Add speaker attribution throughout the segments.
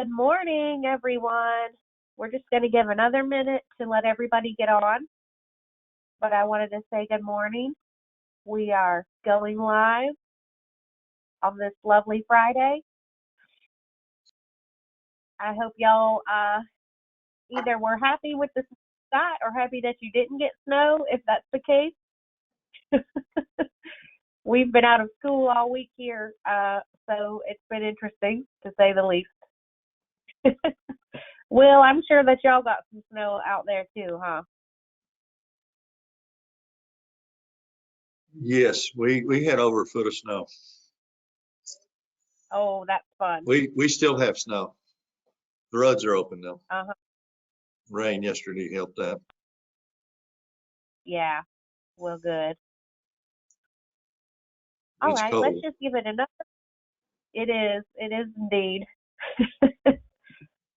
Speaker 1: Good morning, everyone. We're just going to give another minute to let everybody get on, but I wanted to say good morning. We are going live on this lovely Friday. I hope y'all either were happy with the sky or happy that you didn't get snow, if that's the case. We've been out of school all week here, so it's been interesting, to say the least. Will, I'm sure that y'all got some snow out there too, huh?
Speaker 2: Yes, we had over a foot of snow.
Speaker 1: Oh, that's fun.
Speaker 2: We still have snow. The roads are open now.
Speaker 1: Uh-huh.
Speaker 2: Rain yesterday helped that.
Speaker 1: Yeah, well, good. All
Speaker 2: It's
Speaker 1: right,
Speaker 2: cold.
Speaker 1: let's just give it another. It is indeed.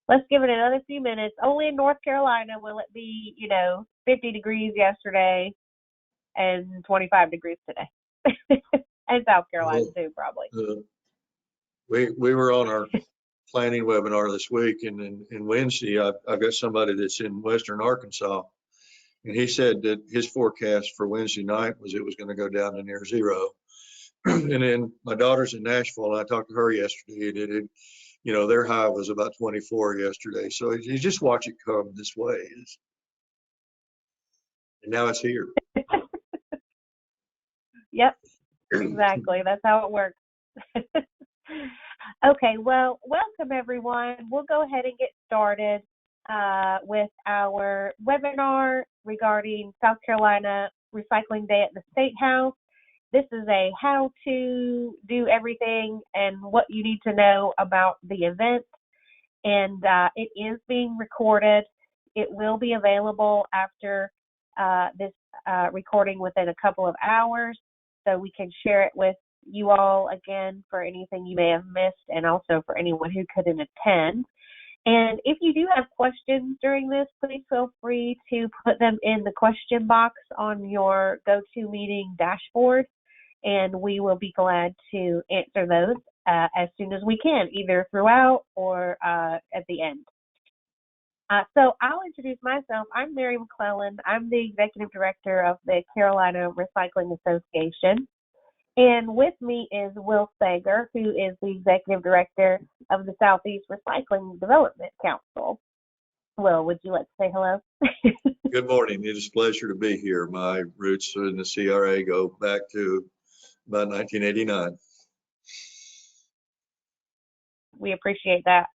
Speaker 1: Let's give it another few minutes. Only in North Carolina will it be, 50 degrees yesterday and 25 degrees today. And South Carolina too, probably.
Speaker 2: We were on our planning webinar this week, and in Wednesday, I've got somebody that's in Western Arkansas, and he said that his forecast for Wednesday night was it was going to go down to near zero. And then my daughter's in Nashville, and I talked to her yesterday, and their high was about 24 yesterday. So you just watch it come this way. And now it's here.
Speaker 1: Yep, exactly. That's how it works. Okay, well, welcome everyone. We'll go ahead and get started with our webinar regarding South Carolina Recycling Day at the State House. This is a how to do everything and what you need to know about the event. And it is being recorded. It will be available after this recording within a couple of hours, so we can share it with you all again for anything you may have missed, and also for anyone who couldn't attend. And if you do have questions during this, please feel free to put them in the question box on your GoToMeeting dashboard, and we will be glad to answer those as soon as we can, either throughout or at the end. So I'll introduce myself. I'm Mary McClellan. I'm the Executive Director of the Carolina Recycling Association. And with me is Will Sager, who is the Executive Director of the Southeast Recycling Development Council. Will, would you like to say hello?
Speaker 2: Good morning. It is a pleasure to be here. My roots in the CRA go back to about 1989.
Speaker 1: We appreciate that.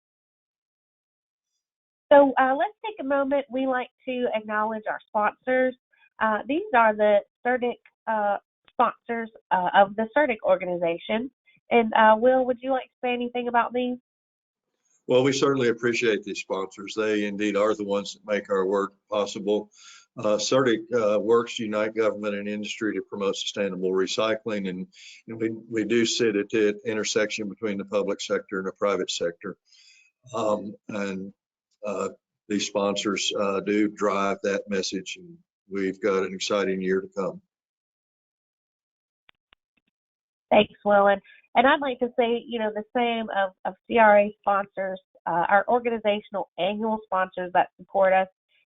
Speaker 1: So let's take a moment. We like to acknowledge our sponsors. These are the CERDIC sponsors of the CERDIC organization. And Will, would you like to say anything about these?
Speaker 2: Well, we certainly appreciate these sponsors. They indeed are the ones that make our work possible. CERDIC works to unite government and industry to promote sustainable recycling, and we do sit at the intersection between the public sector and the private sector. These sponsors do drive that message, and we've got an exciting year to come.
Speaker 1: Thanks, Will. And I'd like to say, the same of CRA sponsors, our organizational annual sponsors that support us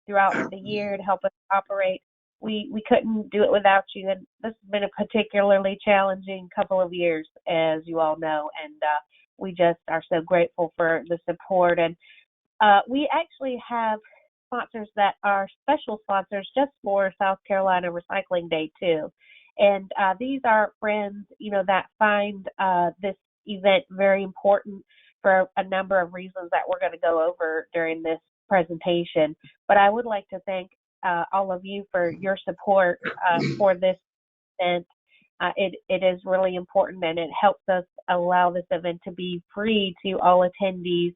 Speaker 1: throughout the year to help us operate. We couldn't do it without you, and this has been a particularly challenging couple of years, as you all know, and we just are so grateful for the support. And we actually have sponsors that are special sponsors just for South Carolina Recycling Day too. And these are friends, that find this event very important for a number of reasons that we're going to go over during this presentation. But I would like to thank all of you for your support for this event. It is really important, and it helps us allow this event to be free to all attendees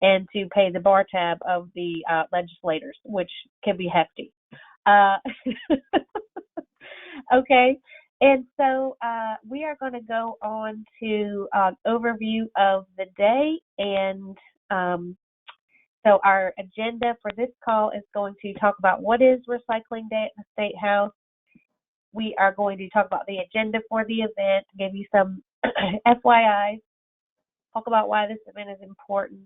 Speaker 1: and to pay the bar tab of the legislators, which can be hefty. Okay, and so we are going to go on to overview of the day, and so our agenda for this call is going to talk about what is Recycling Day at the State House. We are going to talk about the agenda for the event, give you some FYI, talk about why this event is important,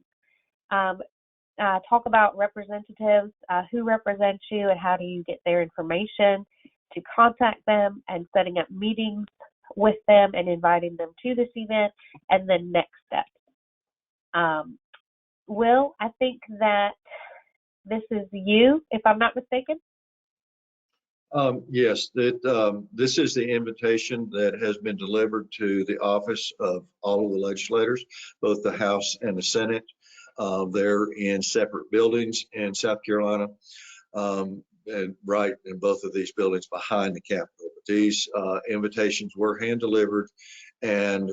Speaker 1: talk about representatives, who represents you and how do you get their information, to contact them and setting up meetings with them and inviting them to this event, and then next steps. Will, I think that this is you, if I'm not mistaken.
Speaker 2: Yes, this is the invitation that has been delivered to the office of all of the legislators, both the House and the Senate. They're in separate buildings in South Carolina, and right in both of these buildings behind the Capitol. But these invitations were hand delivered, and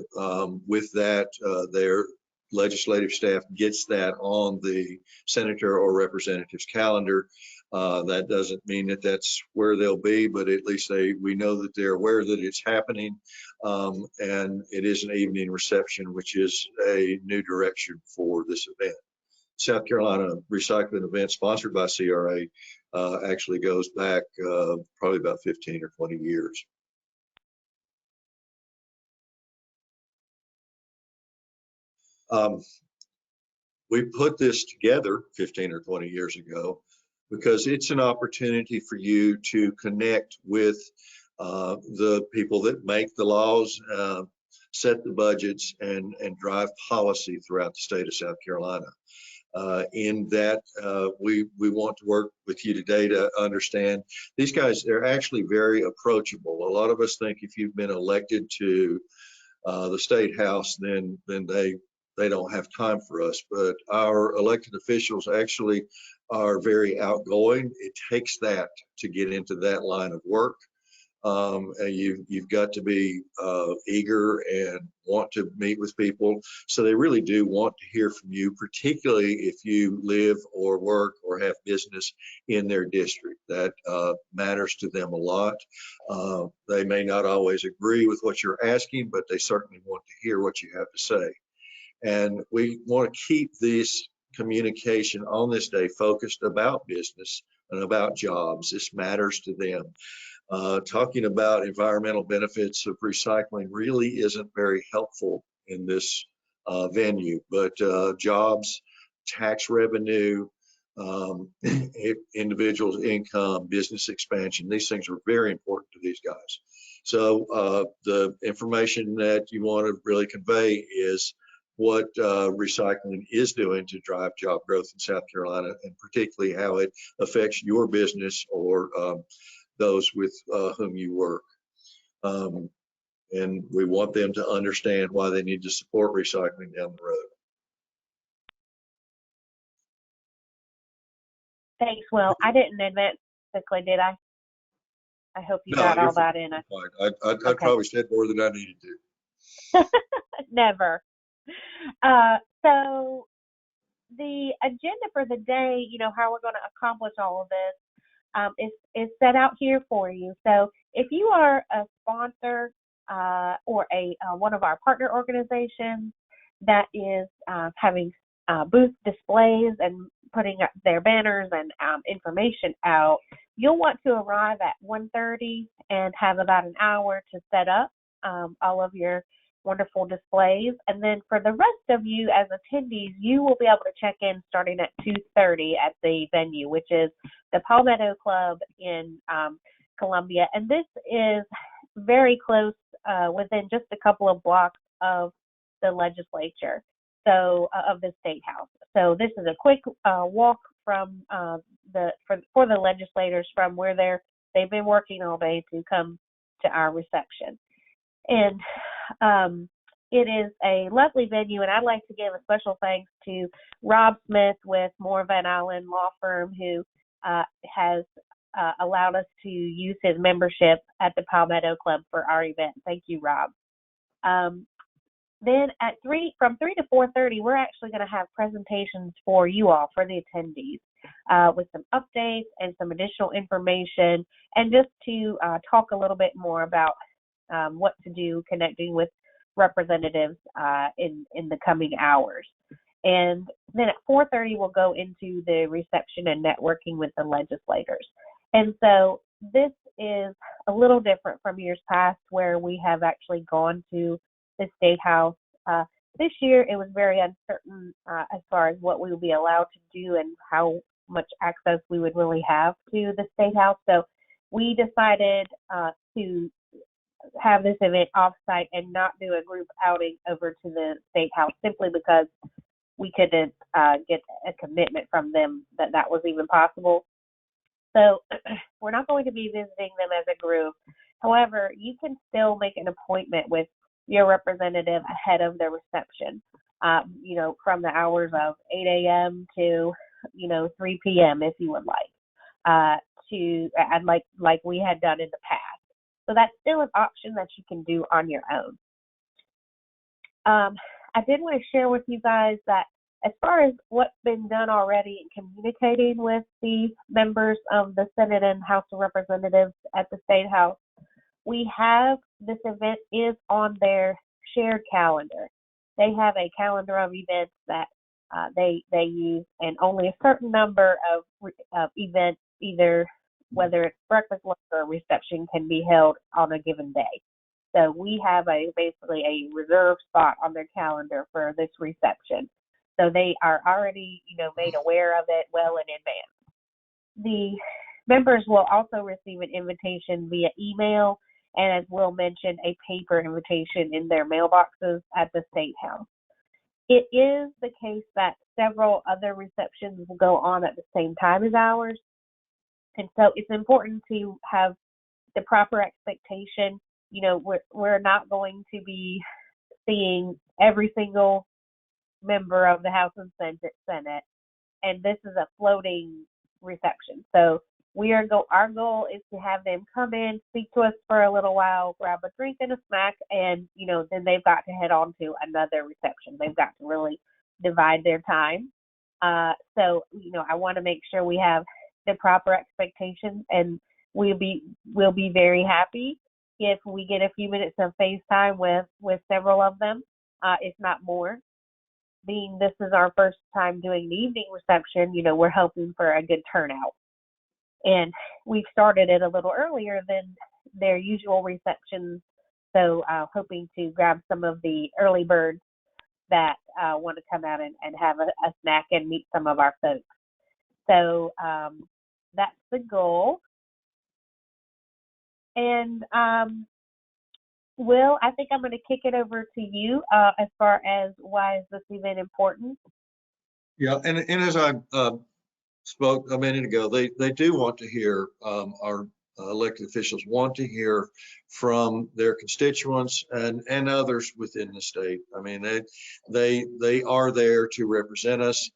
Speaker 2: with that, their legislative staff gets that on the senator or representative's calendar. That doesn't mean that that's where they'll be, but at least we know that they're aware that it's happening. And it is an evening reception, which is a new direction for this event. South Carolina recycling event sponsored by CRA actually goes back probably about 15 or 20 years. We put this together 15 or 20 years ago because it's an opportunity for you to connect with the people that make the laws, set the budgets, and drive policy throughout the state of South Carolina. In that, we want to work with you today to understand these guys. They're actually very approachable. A lot of us think if you've been elected to the state house, then they don't have time for us. But our elected officials actually are very outgoing. It takes that to get into that line of work. And you've got to be eager and want to meet with people. So they really do want to hear from you, particularly if you live or work or have business in their district. That matters to them a lot. They may not always agree with what you're asking, but they certainly want to hear what you have to say. And we want to keep this communication on this day focused about business and about jobs. This matters to them. Talking about environmental benefits of recycling really isn't very helpful in this venue, but jobs, tax revenue, individuals' income, business expansion, these things are very important to these guys. So the information that you want to really convey is what recycling is doing to drive job growth in South Carolina, and particularly how it affects your business or those with whom you work. And we want them to understand why they need to support recycling down the road.
Speaker 1: Thanks, Will. I didn't advance quickly, did I? I hope you got all that in.
Speaker 2: I probably said more than I needed to.
Speaker 1: Never. So the agenda for the day, how we're going to accomplish all of this, is set out here for you. So if you are a sponsor or one of our partner organizations that is having booth displays and putting up their banners and information out, you'll want to arrive at 1:30 and have about an hour to set up all of your wonderful displays. And then for the rest of you as attendees, you will be able to check in starting at 2:30 at the venue, which is the Palmetto Club in Columbia. And this is very close, within just a couple of blocks of the legislature, so of the State House. So this is a quick walk from for the legislators from where they've been working all day to come to our reception. And it is a lovely venue, and I'd like to give a special thanks to Rob Smith with Moore Van Allen Law Firm, who has allowed us to use his membership at the Palmetto Club for our event. Thank you, Rob. Then from 3 to 4:30, we're actually going to have presentations for you all, for the attendees, with some updates and some additional information, and just to talk a little bit more about what to do connecting with representatives in the coming hours. And then at 4:30, we'll go into the reception and networking with the legislators. And so this is a little different from years past, where we have actually gone to the State House This year it was very uncertain as far as what we would be allowed to do and how much access we would really have to the State House. So we decided to have this event offsite and not do a group outing over to the State House, simply because we couldn't get a commitment from them that that was even possible. So we're not going to be visiting them as a group. However, you can still make an appointment with your representative ahead of the reception, from the hours of 8 a.m. to, 3 p.m. if you would like, and like we had done in the past. So that's still an option that you can do on your own. I did want to share with you guys that as far as what's been done already in communicating with the members of the Senate and House of Representatives at the State House, we have this event is on their shared calendar. They have a calendar of events that they use, and only a certain number of events, either whether it's breakfast, lunch, or reception, can be held on a given day. So we have basically a reserved spot on their calendar for this reception. So they are already, made aware of it well in advance. The members will also receive an invitation via email, and as Will mentioned, a paper invitation in their mailboxes at the State House. It is the case that several other receptions will go on at the same time as ours, and so it's important to have the proper expectation. We're not going to be seeing every single member of the House and Senate, and this is a floating reception. So our goal is to have them come in, speak to us for a little while, grab a drink and a snack, and then they've got to head on to another reception. They've got to really divide their time. So I want to make sure we have the proper expectations, and we'll be very happy if we get a few minutes of FaceTime with several of them, if not more. Being this is our first time doing the evening reception, we're hoping for a good turnout. And we've started it a little earlier than their usual receptions, so hoping to grab some of the early birds that want to come out and have a snack and meet some of our folks. So that's the goal. And Will, I think I'm going to kick it over to you as far as why is this event important?
Speaker 2: Yeah, and as I spoke a minute ago, they do want to hear, our elected officials want to hear from their constituents and others within the state. I mean, they are there to represent us.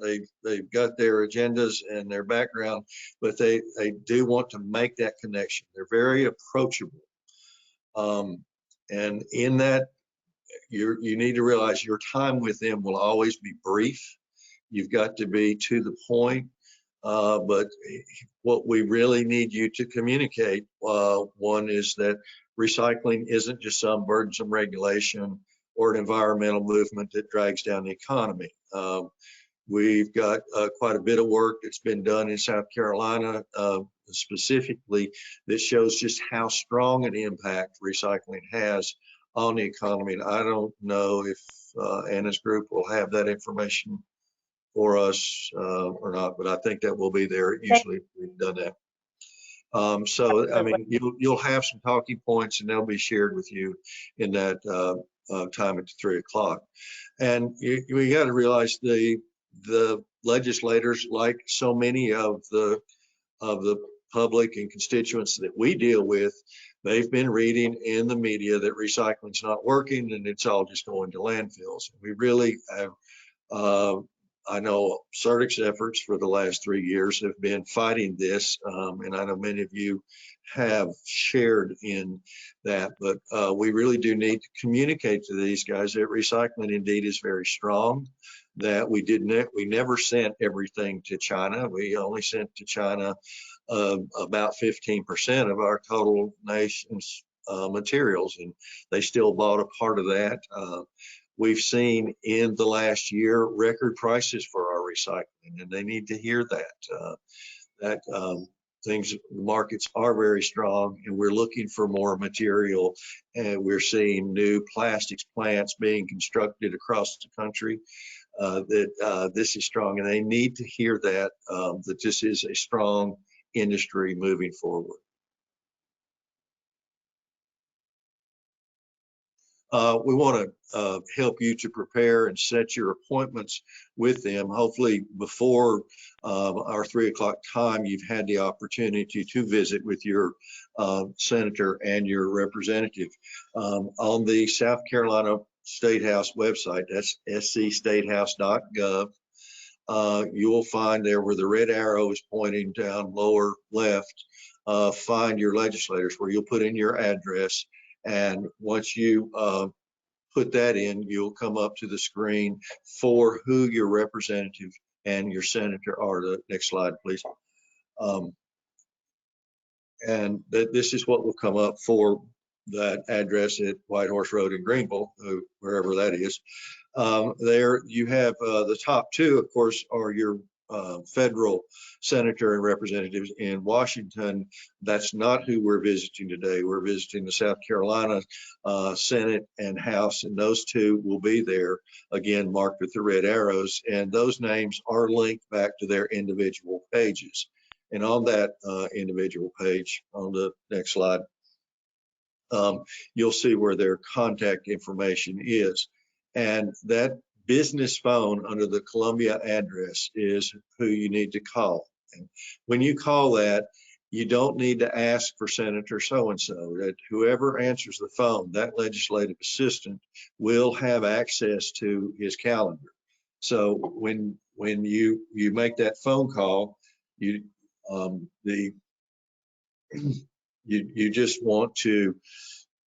Speaker 2: They've got their agendas and their background, but they do want to make that connection. They're very approachable. And in that, you need to realize your time with them will always be brief. You've got to be to the point. But what we really need you to communicate, one is that recycling isn't just some burdensome regulation or an environmental movement that drags down the economy. We've got quite a bit of work that's been done in South Carolina, specifically, that shows just how strong an impact recycling has on the economy. And I don't know if Anna's group will have that information for us or not, but I think that will be there. Usually we've done that. So, I mean, you'll have some talking points, and they'll be shared with you in that time at 3 o'clock. And we got to realize the legislators, like so many of the public and constituents that we deal with, they've been reading in the media that recycling's not working and it's all just going to landfills. We really have, I know CERTIC's efforts for the last 3 years have been fighting this, and I know many of you have shared in that, but we really do need to communicate to these guys that recycling indeed is very strong, that we never sent everything to China. We only sent to China about 15% of our total nation's materials, and they still bought a part of that. We've seen in the last year record prices for our recycling, and they need to hear that. the markets are very strong, and we're looking for more material, and we're seeing new plastics plants being constructed across the country. This is strong, and they need to hear that that this is a strong industry moving forward. We want to help you to prepare and set your appointments with them. Hopefully before our 3 o'clock time, you've had the opportunity to visit with your senator and your representative. On the South Carolina State House website, that's scstatehouse.gov, you will find there where the red arrow is pointing down lower left, find your legislators, where you'll put in your address. And once you put that in, you'll come up to the screen for who your representative and your senator are. The next slide, please. And this is what will come up for that address at Whitehorse Road in Greenville, wherever that is. There you have the top two, of course, are your federal senator and representatives in Washington. That's not who we're visiting today. We're visiting the South Carolina Senate and House, and those two will be there, again, marked with the red arrows, and those names are linked back to their individual pages. And on that individual page, on the next slide, you'll see where their contact information is. And that business phone under the Columbia address is who you need to call. And when you call that, you don't need to ask for Senator so-and-so. That whoever answers the phone, that legislative assistant will have access to his calendar. So when you make that phone call, you just want to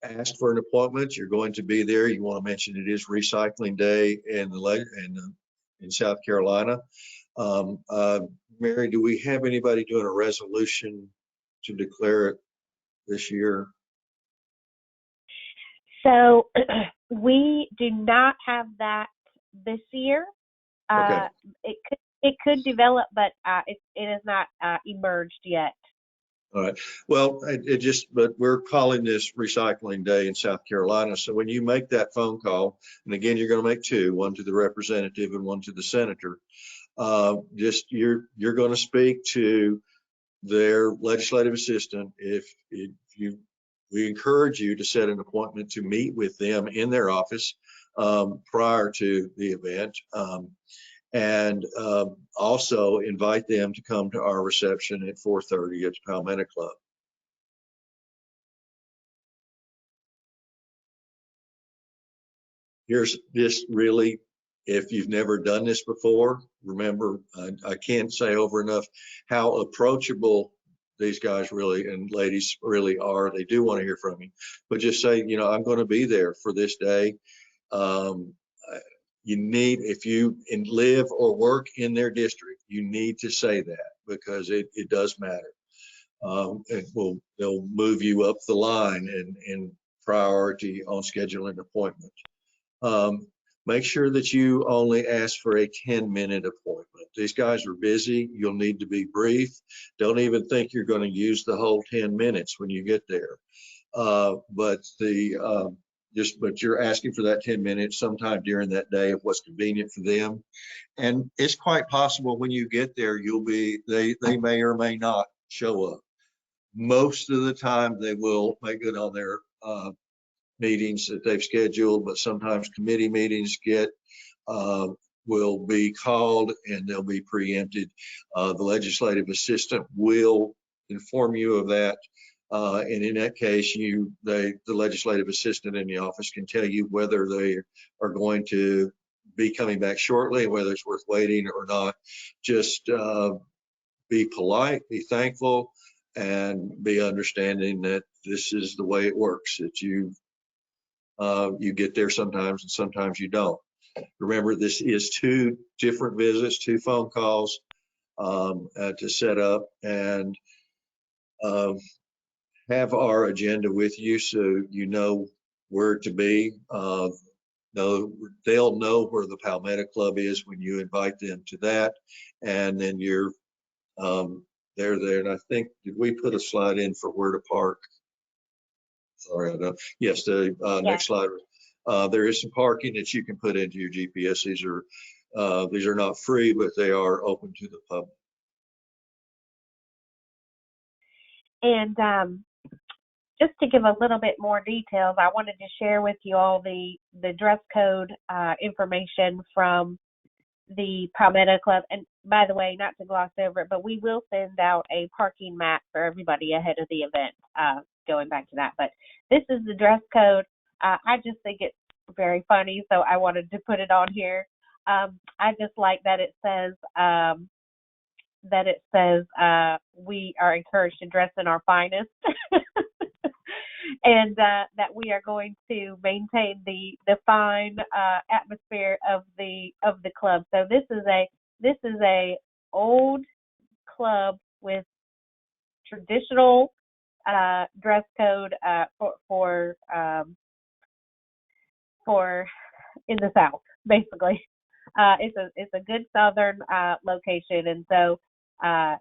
Speaker 2: ask for an appointment. You're going to be there. You want to mention it is recycling day in South Carolina. Mary, do we have anybody doing a resolution to declare it this year?
Speaker 1: So we do not have that this year.
Speaker 2: Okay.
Speaker 1: It could develop, but it has not emerged yet.
Speaker 2: All right. Well, but we're calling this Recycling Day in South Carolina. So when you make that phone call, and again, you're going to make two, one to the representative and one to the senator, you're going to speak to their legislative assistant. We encourage you to set an appointment to meet with them in their office prior to the event. And also invite them to come to our reception at 4:30 at the Palmetto Club. Here's this really, if you've never done this before, remember, I can't say over enough how approachable these guys really and ladies really are. They do want to hear from you, but just say, I'm going to be there for this day. You need, if you live or work in their district, you need to say that, because it does matter. They'll move you up the line in priority on scheduling an appointment. Make sure that you only ask for a 10-minute appointment. These guys are busy. You'll need to be brief. Don't even think you're going to use the whole 10 minutes when you get there. But you're asking for that 10 minutes sometime during that day of what's convenient for them. And it's quite possible when you get there, they may or may not show up. Most of the time they will make good on their meetings that they've scheduled, but sometimes committee meetings will be called and they'll be preempted. The legislative assistant will inform you of that. And in that case, the legislative assistant in the office can tell you whether they are going to be coming back shortly, whether it's worth waiting or not. Just be polite, be thankful, and be understanding that this is the way it works, that you get there sometimes and sometimes you don't. Remember, this is two different visits, two phone calls to set up, and have our agenda with you so you know where to be. They'll know where the Palmetto Club is when you invite them to that, and then they're there. And I think, did we put a slide in for where to park? Sorry, I don't. Yes, the
Speaker 1: Yeah.
Speaker 2: next slide. There is some parking that you can put into your GPS. These are not free, but they are open to the public.
Speaker 1: And just to give a little bit more details, I wanted to share with you all the dress code information from the Palmetto Club. And by the way, not to gloss over it, but we will send out a parking map for everybody ahead of the event, going back to that. But this is the dress code. I just think it's very funny, so I wanted to put it on here. I just like that it says we are encouraged to dress in our finest. And that we are going to maintain the fine atmosphere of the club. So this is a old club with traditional dress code for in the South, basically. It's a good Southern location, and so I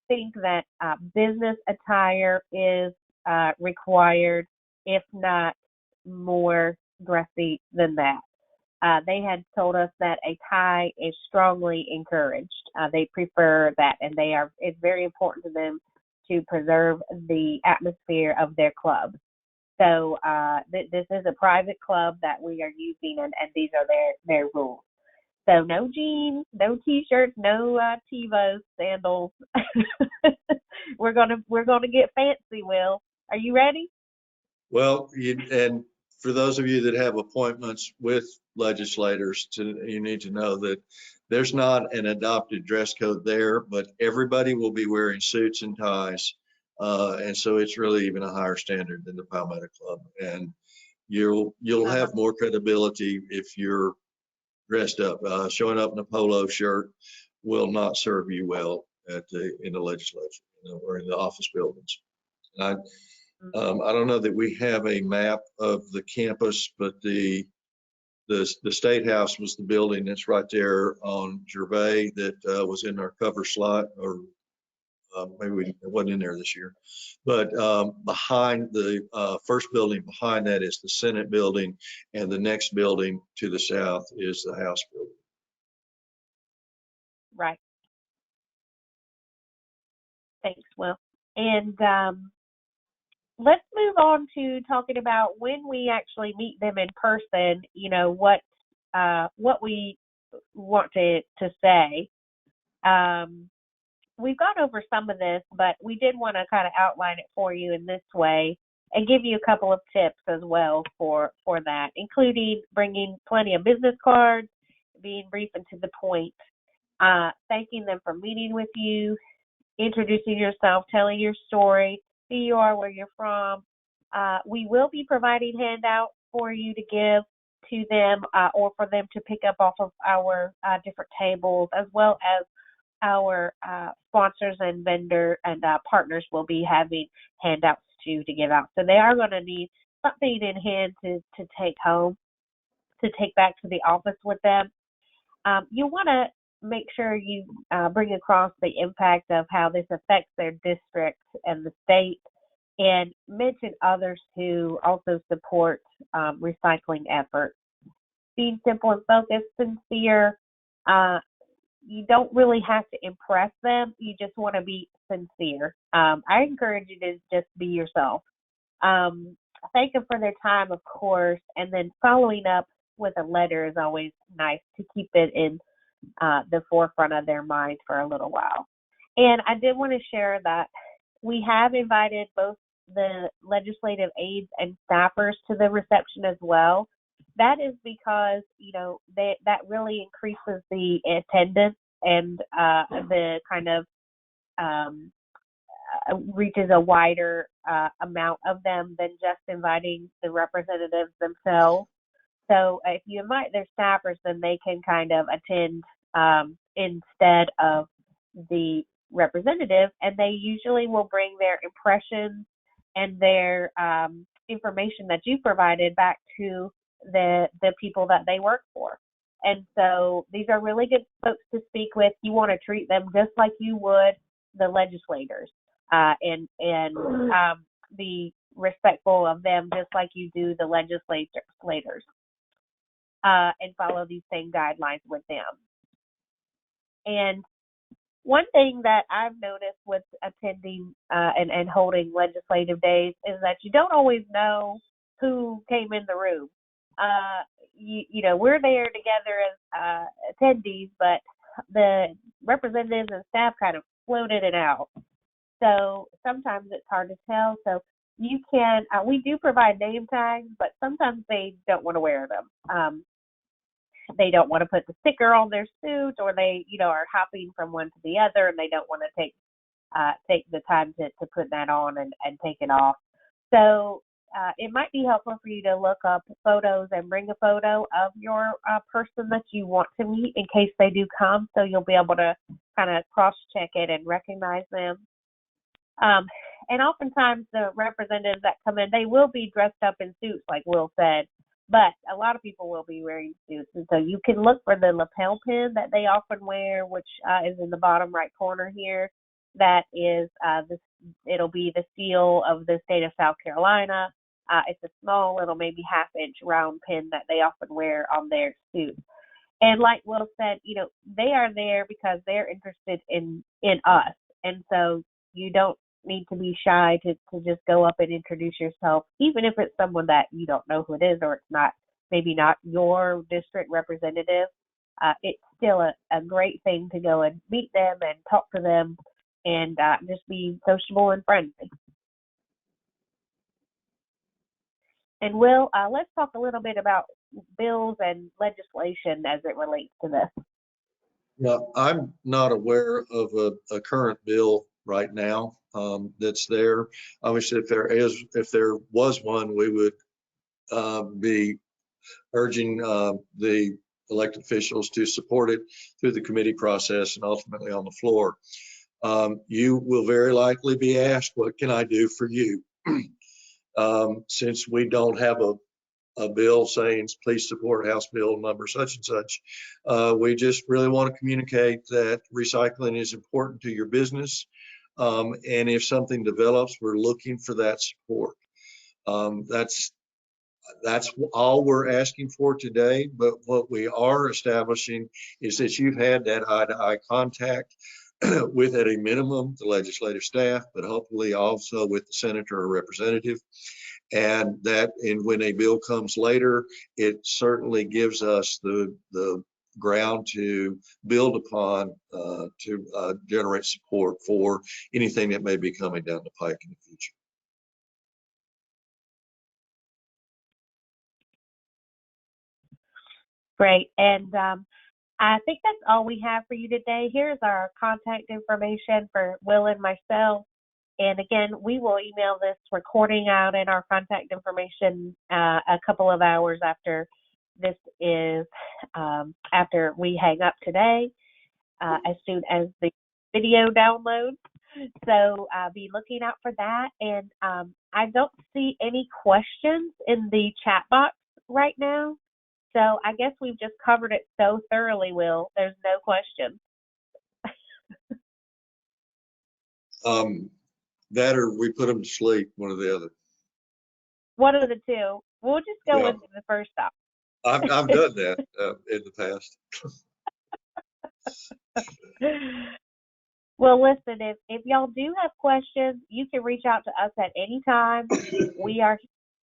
Speaker 1: think that business attire is required, if not more dressy than that. They had told us that a tie is strongly encouraged. They prefer that, and it's very important to them to preserve the atmosphere of their club. So this is a private club that we are using, and these are their rules. So no jeans, no t-shirts, no Tevas, sandals. We're gonna get fancy, Will. Are you ready?
Speaker 2: Well, and for those of you that have appointments with legislators, you need to know that there's not an adopted dress code there, but everybody will be wearing suits and ties. And so it's really even a higher standard than the Palmetto Club. And you'll have more credibility if you're dressed up. Showing up in a polo shirt will not serve you well in the legislature, or in the office buildings. And I don't know that we have a map of the campus, but the State House was the building that's right there on Gervais that was in our cover slide, or maybe it wasn't in there this year. But behind the first building behind that is the Senate building, and the next building to the south is the House building.
Speaker 1: Right. Thanks, Will. And let's move on to talking about when we actually meet them in person, what we want to say. We've gone over some of this, but we did want to kind of outline it for you in this way and give you a couple of tips as well for that, including bringing plenty of business cards, being brief and to the point, thanking them for meeting with you, introducing yourself, telling your story, who you are, where you're from. We will be providing handouts for you to give to them, or for them to pick up off of our different tables, as well as our sponsors and vendor and partners will be having handouts to give out. So they are going to need something in hand to take home, to take back to the office with them. You want to make sure you bring across the impact of how this affects their district and the state, and mention others who also support recycling efforts. Being simple and focused, sincere. You don't really have to impress them. You just want to be sincere. I encourage you to just be yourself. Thank them for their time, of course, and then following up with a letter is always nice to keep it in the forefront of their mind for a little while. And I did want to share that we have invited both the legislative aides and staffers to the reception as well. That is because, that really increases the attendance and the kind of reaches a wider amount of them than just inviting the representatives themselves. So if you invite their staffers, then they can kind of attend instead of the representative, and they usually will bring their impressions and their information that you provided back to the people that they work for. And so these are really good folks to speak with. You want to treat them just like you would the legislators, and be respectful of them just like you do the legislators, and follow these same guidelines with them. And one thing that I've noticed with attending and holding legislative days is that you don't always know who came in the room. You know, we're there together as attendees, but the representatives and staff kind of float in and out. So sometimes it's hard to tell. So you can, we do provide name tags, but sometimes they don't want to wear them. They don't want to put the sticker on their suit, or they, you know, are hopping from one to the other and they don't want to take the time to put that on and take it off. So it might be helpful for you to look up photos and bring a photo of your person that you want to meet in case they do come, so you'll be able to kind of cross-check it and recognize them. And oftentimes the representatives that come in, they will be dressed up in suits, like Will said, but a lot of people will be wearing suits. And so you can look for the lapel pin that they often wear, which is in the bottom right corner here. That is, it'll be the seal of the state of South Carolina. It's a small little, maybe half-inch round pin that they often wear on their suits. And like Will said, you know, they are there because they're interested in us. And so you don't need to be shy to just go up and introduce yourself, even if it's someone that you don't know who it is, or it's not, maybe not your district representative. It's still a great thing to go and meet them and talk to them and just be sociable and friendly. And Will, let's talk a little bit about bills and legislation as it relates to this.
Speaker 2: Yeah, I'm not aware of a current bill right now that's there. Obviously, if there was one, we would be urging the elected officials to support it through the committee process and ultimately on the floor. You will very likely be asked, what can I do for you? Since we don't have a bill saying please support House Bill number such and such, we just really want to communicate that recycling is important to your business. And if something develops, we're looking for that support. That's all we're asking for today. But what we are establishing is that you've had that eye-to-eye contact with, at a minimum, the legislative staff, but hopefully also with the senator or representative. And when a bill comes later, it certainly gives us the ground to build upon to generate support for anything that may be coming down the pike in the future.
Speaker 1: Great. And I think that's all we have for you today. Here's our contact information for Will and myself. And again, we will email this recording out and our contact information a couple of hours after this is, after we hang up today, as soon as the video downloads. So be looking out for that. And I don't see any questions in the chat box right now. So I guess we've just covered it so thoroughly, Will. There's no questions.
Speaker 2: That or we put them to sleep, one or the other.
Speaker 1: One of the two. We'll just go with the first stop.
Speaker 2: I've done that in the past.
Speaker 1: Well, listen, if y'all do have questions, you can reach out to us at any time. We are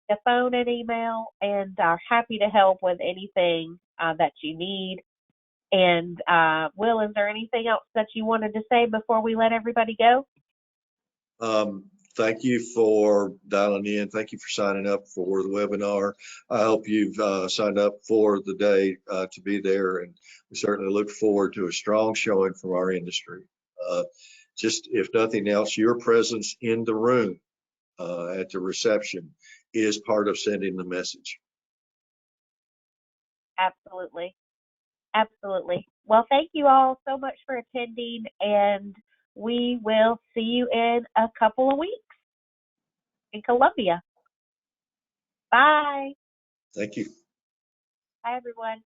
Speaker 1: the phone and email, and are happy to help with anything that you need. And Will, is there anything else that you wanted to say before we let everybody go?
Speaker 2: Thank you for dialing in. Thank you for signing up for the webinar. I hope you've signed up for the day to be there, and we certainly look forward to a strong showing from our industry. Just if nothing else, your presence in the room at the reception is part of sending the message.
Speaker 1: Absolutely. Absolutely. Well, thank you all so much for attending, and we will see you in a couple of weeks in Columbia. Bye.
Speaker 2: Thank you.
Speaker 1: Bye, everyone.